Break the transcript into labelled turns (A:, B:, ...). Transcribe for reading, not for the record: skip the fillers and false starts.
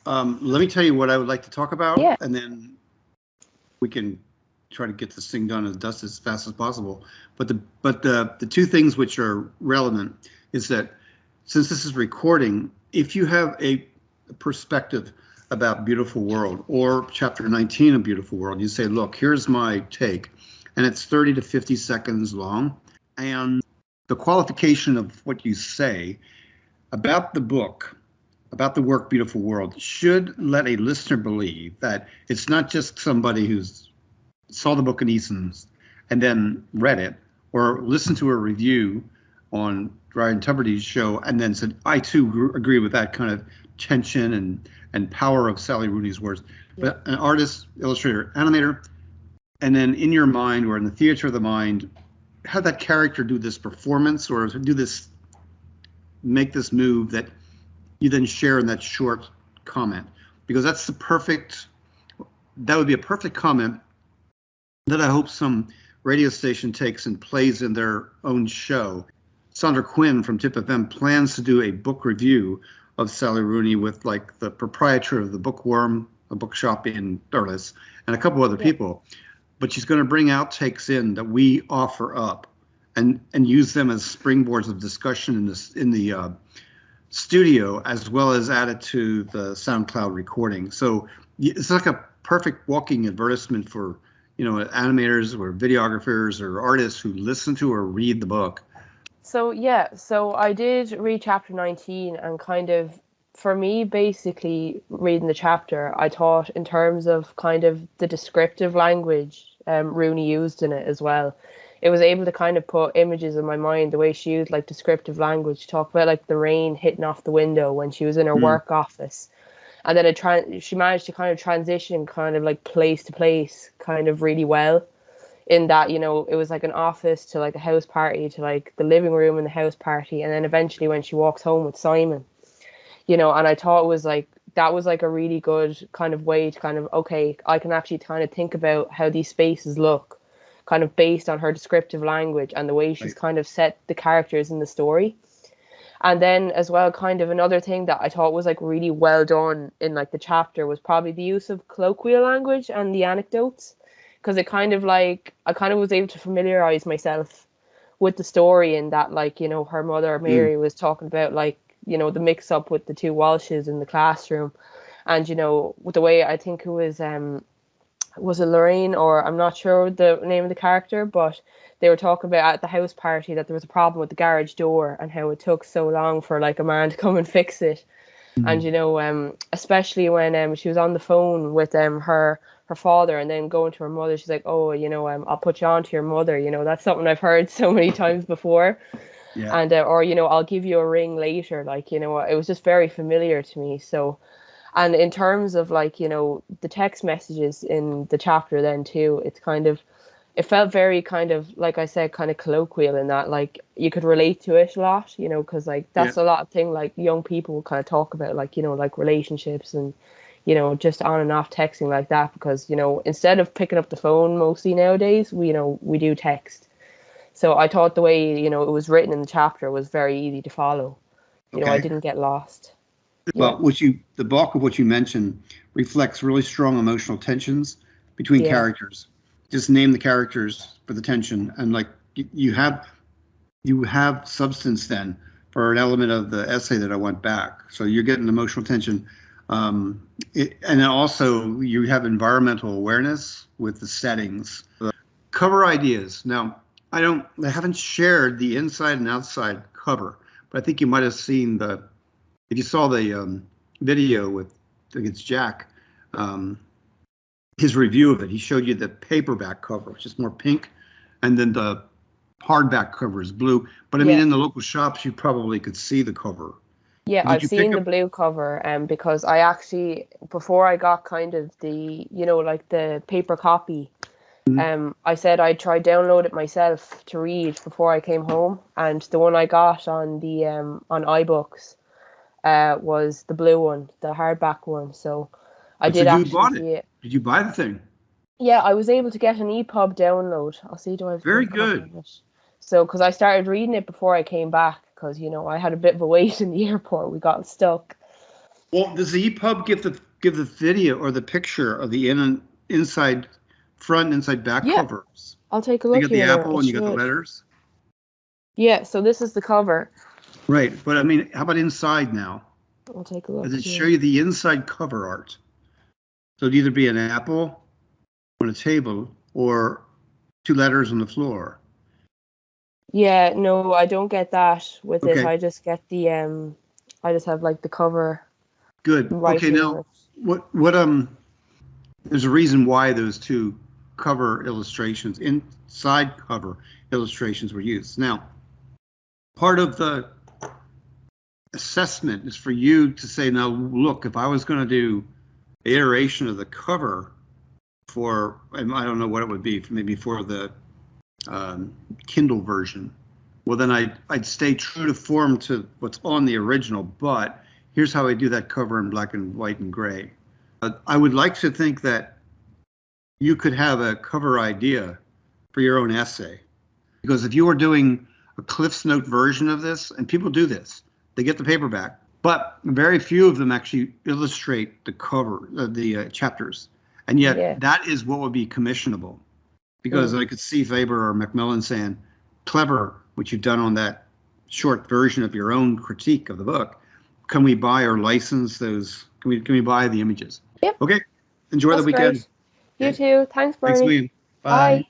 A: Let me tell you what I would like to talk about,
B: Yeah.
A: and then we can try to get this thing done as fast as possible. But the two things which are relevant is that since this is recording, if you have a perspective about Beautiful World or chapter 19 of Beautiful World, you say, look, here's my take, and it's 30 to 50 seconds long, and the qualification of what you say about the book, about the work Beautiful World, should let a listener believe that it's not just somebody who's saw the book in Eason's and then read it, or listened to a review on Ryan Tuberty's show and then said, I too agree with that kind of tension and power of Sally Rooney's words.
B: Yeah.
A: But an artist, illustrator, animator, and then in your mind or in the theater of the mind, have that character do this performance or do this, make this move that you then share in that short comment, because that's that would be a perfect comment that I hope some radio station takes and plays in their own show. Sandra Quinn from Tip FM plans to do a book review of Sally Rooney with like the proprietor of the Bookworm, a bookshop in Dulles, and a couple other people. But she's going to bring outtakes in that we offer up and use them as springboards of discussion in the studio, as well as add it to the SoundCloud recording. So it's like a perfect walking advertisement for, animators or videographers or artists who listen to or read the book.
B: So I did read chapter 19, and kind of, for me, basically reading the chapter, I thought in terms of kind of the descriptive language Rooney used in it as well. It was able to kind of put images in my mind, the way she used like descriptive language to talk about like the rain hitting off the window when she was in her work office. And then she managed to kind of transition kind of like place to place kind of really well, in that, it was like an office to like a house party to like the living room and the house party. And then eventually when she walks home with Simon, and I thought it was like, that was like a really good kind of way to kind of, okay, I can actually kind of think about how these spaces look kind of based on her descriptive language and the way she's kind of set the characters in the story. And then as well, kind of another thing that I thought was like really well done in like the chapter was probably the use of colloquial language and the anecdotes, because it kind of like, I kind of was able to familiarize myself with the story, in that like, her mother Mary was talking about like, the mix up with the two Walshes in the classroom, and with the way, I think it was it Lorraine, or I'm not sure the name of the character, but they were talking about at the house party that there was a problem with the garage door and how it took so long for like a man to come and fix it. And especially when she was on the phone with her father and then going to her mother, she's like, oh, I'll put you on to your mother. That's something I've heard so many times before.
A: Yeah.
B: And or I'll give you a ring later, like, it was just very familiar to me. So, and in terms of like, the text messages in the chapter then too, it's kind of, it felt very kind of, like I said, kind of colloquial, in that like you could relate to it a lot, because like that's a lot of thing like young people will kind of talk about, like, like relationships and, just on and off texting like that, because, instead of picking up the phone mostly nowadays, we do text. So I thought the way, it was written in the chapter was very easy to follow. I didn't get lost.
A: Well, the bulk of what you mentioned reflects really strong emotional tensions between characters. Just name the characters for the tension, and like you have substance then for an element of the essay that I went back. So you're getting emotional tension, and then also you have environmental awareness with the settings, cover ideas. Now I haven't shared the inside and outside cover, but I think you might have seen if you saw the video with, I think it's Jack, his review of it, he showed you the paperback cover, which is more pink, and then the hardback cover is blue. But I mean, in the local shops, you probably could see the cover.
B: Yeah, I've seen the blue cover, because I actually, before I got kind of the, like the paper copy, I said I'd try download it myself to read before I came home, and the one I got on the on iBooks was the blue one, the hardback one. So I did actually see it.
A: Did you buy the thing?
B: Yeah, I was able to get an EPUB download. I'll see, do I have
A: very good.
B: So, because I started reading it before I came back, because I had a bit of a wait in the airport. We got stuck.
A: Well, does the EPUB give the video or the picture of the inside front and inside back
B: Yeah,
A: covers?
B: I'll take a
A: You
B: look
A: got the
B: here now.
A: apple
B: It
A: and you got the
B: should.
A: letters.
B: Yeah, so this is the cover.
A: Right, but I mean, how about inside now?
B: I'll take a
A: Does
B: look
A: it show
B: here.
A: you the inside cover art? So it'd either be an apple on a table or two letters on the floor.
B: Yeah, no, I don't get that with it.
A: Okay,
B: I just get the I just have like the cover
A: good. Okay,
B: writing on
A: now
B: it.
A: what there's a reason why those two cover illustrations, inside cover illustrations were used. Now, part of the assessment is for you to say, now look, if I was going to do the iteration of the cover for, and I don't know what it would be, maybe for the Kindle version, well then I'd stay true to form to what's on the original, but here's how I do that cover in black and white and gray. I would like to think that you could have a cover idea for your own essay, because if you were doing a Cliff's Note version of this, and people do this, they get the paperback, but very few of them actually illustrate the cover, the chapters, and yet
B: Yeah.
A: that is what would be commissionable. Because
B: Mm.
A: I could see Faber or Macmillan saying, clever, what you've done on that short version of your own critique of the book. Can we buy or license those? Can we buy the images?
B: Yep,
A: Okay. Enjoy the
B: that's
A: weekend.
B: great. You
A: Okay.
B: too. Thanks,
A: Thanks,
B: Bernie.
A: William. Bye.
B: Bye.